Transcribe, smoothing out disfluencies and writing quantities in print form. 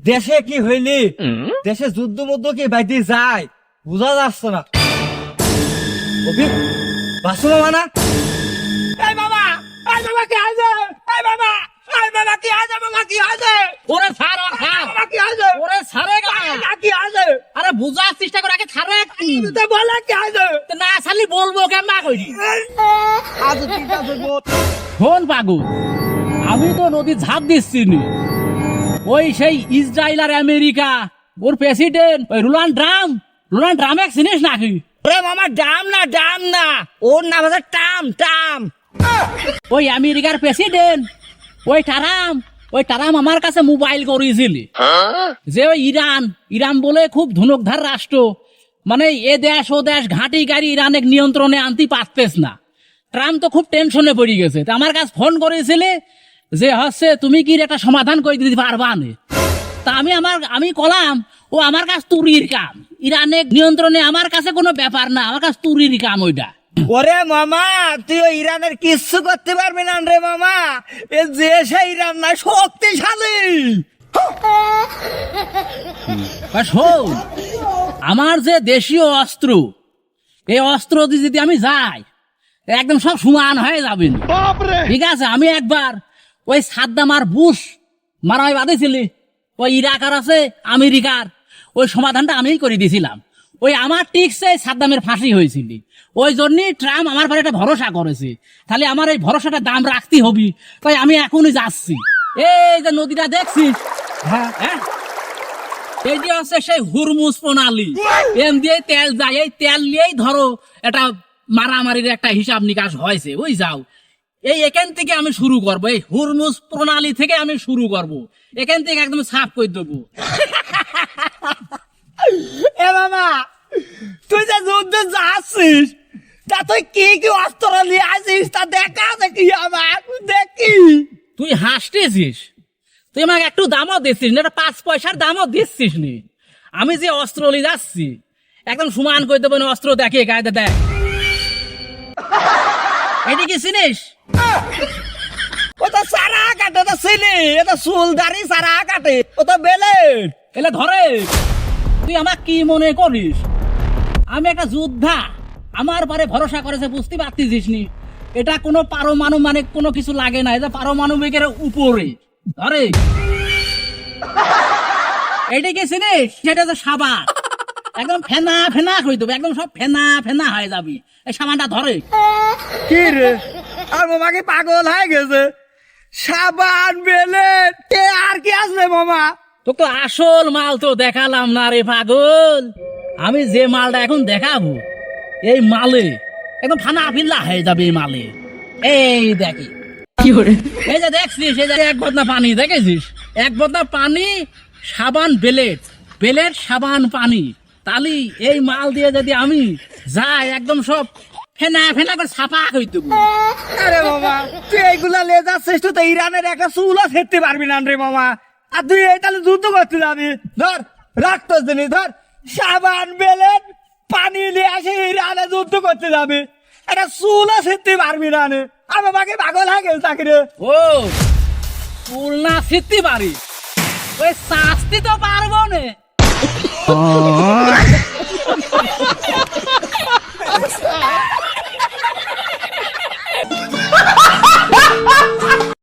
দেশে কি হইলি, দেশে যুদ্ধ মধ্য কি বাইতে যায় বোঝা যাচ্ছে না। অভি বাসু মামা না? এই বাবা, এই বাবা কি আছে? এই বাবা, এই বাবা কি আছে? বাবা কি আছে? ওরে ছাড়, বাবা কি আছে? ওরে ছাড়ে গা। কি আছে? আরে বুঝার চেষ্টা করে আগে ছাড়ে। তুই বলে কি আছে? না ছাড়লি বলবো কেমন করি। আজ ঠিক আছে গো। শোন পাগল, আমি তো নদী ঝাঁপ দিচ্ছি নি। ওই সেই ইসরায়েল আর আমেরিকা, ওর প্রেসিডেন্ট ওই রোনাল্ড ট্রাম্প এক চিনিস নাকি? ওরে মামা ডাম না, ওর নাম আছে টাম। ওই আমেরিকার প্রেসিডেন্ট ওই টারাম আমার কাছে মোবাইল করেছিল যে ওই ইরান বলে খুব ধনুকধার রাষ্ট্র, মানে এ দেশ ও দেশ ঘাঁটি গাড়ি ইরানের নিয়ন্ত্রণে আনতে পারতেস না। ট্রাম্প তো খুব টেনশনে পড়ে গেছে, তা আমার কাছে ফোন করেছিলে যে হচ্ছে তুমি কি একটা সমাধান করে দিতে পারবা না। তা আমি কলাম ও আমার কাছে তুরির কাম, ইরানের নিয়ন্ত্রণে আমার কাছে কোনো ব্যাপার না, আমার কাছে তুরির কাম ওইটা। ওরে মামা তুই ওই ইরানের কিচ্ছু করতে পারবি না রে মামা, এ যে সেই ইরান না শক্তিশালী। শোন, আমার যে দেশীয় অস্ত্র, এই অস্ত্র দিয়ে যদি আমি যাই একদম সব সমান হয়ে যাবেন। ঠিক আছে, আমি একবার ওই সাদ্দাম আর বুশ মারাই বাঁধেছিলি, ওই ইরাক আর আছে আমেরিকার, ওই সমাধানটা আমিই করে দিয়েছিলাম। ওই আমার টিকসে সাদ্দামের ফাঁসি হয়েছিল, ওই জন্যই ট্রাম্প আমার পরে একটা ভরসা করেছে। তাহলে আমার এই ভরসাটা দাম রাখতে হবে, তাই আমি এখনই যাচ্ছি। এই যে নদীটা দেখছিস, হ্যাঁ এই যে হচ্ছে সেই হুরমুজ প্রণালী, এম দিয়ে তেল যায়, এই তেল নিয়েই ধরো একটা মারামারির একটা হিসাব নিকাশ হয়েছে। ওই যাও, এখান থেকে আমি শুরু করবো, এই হুরমুজ প্রণালী থেকে আমি শুরু করব, এখান থেকে একদম সাফ করে দেবো। এ মামা তুই যে যুদ্ধে যাচ্ছিস, তা তুই কি কি অস্ত্র নিয়ে আসিস তা দেখা দেখি আমার দেখি। তুই হাসতেছিস, তুই আমাকে একটু দামও দিচ্ছিস না, 5 পয়সার দামও দিচ্ছিস নি। আমি যে অস্ত্র নিয়ে যাচ্ছি একদম সমান করে দেবো না, অস্ত্র দেখে গায়ে দেখ। এটি কি চিনিস? ও তো সারা কাটে, তো চিনি, এটা চুলদারি সারা কাটে, ও তো বেলেট। এলে ধরে তুই আমার কি মনে করিস আমি একটা যোদ্ধা? আমার পরে ভরসা করেছে, বুঝতে পারতিস নি? এটা কোনো পারমাণু মানে কোনো কিছু লাগে না, এটা পারমাণবিকের উপরে ধরে। এইটাকে চিনিস? সেটা তো সাবান, একদম ফেনা করে দেবে, একদম সব ফেনা হয়ে যাবি এই সাবানটা ধরে। কি রে, আর মামাকে পাগল হয়ে গেছে? সাবান বেলেট আর কি আসবে মামা? তোকে তো আসল মাল তো দেখালাম না রে পাগল। আমি যে মালটা এখন দেখাবো, এই মালে একদম ফানা ফিল্লা হয়ে যাবে এই মালে। এই দেখি, এই যে দেখছিস, এই যে এক বদনা পানি দেখেছিস, এক বদনা পানি, সাবান বেলেট সাবান পানি, তালি এই মাল দিয়ে যদি আমি যাই একদম সব ফেনা করে ছাপা করে দেবো। আরে মামা তুই এইগুলা লে যাচ্ছিস, তুই তো ইরানের একটা চুলা ফেরতে পারবি না রে মামা, আর তুই এই তাহলে যুদ্ধ করতে যাবি। ধর রাখতো জিনিস, ধর সাবান বেলেট পানি নিয়ে আসে ইরানে যুদ্ধ করতে যাবি, একটা চুলা ফেরতে পারবি না রে। আর বাবাকে পাগল হয়ে গেল তাকে রে। ও চুল না ফিরতে পারি, ওই শাস্তি তো পারবো না।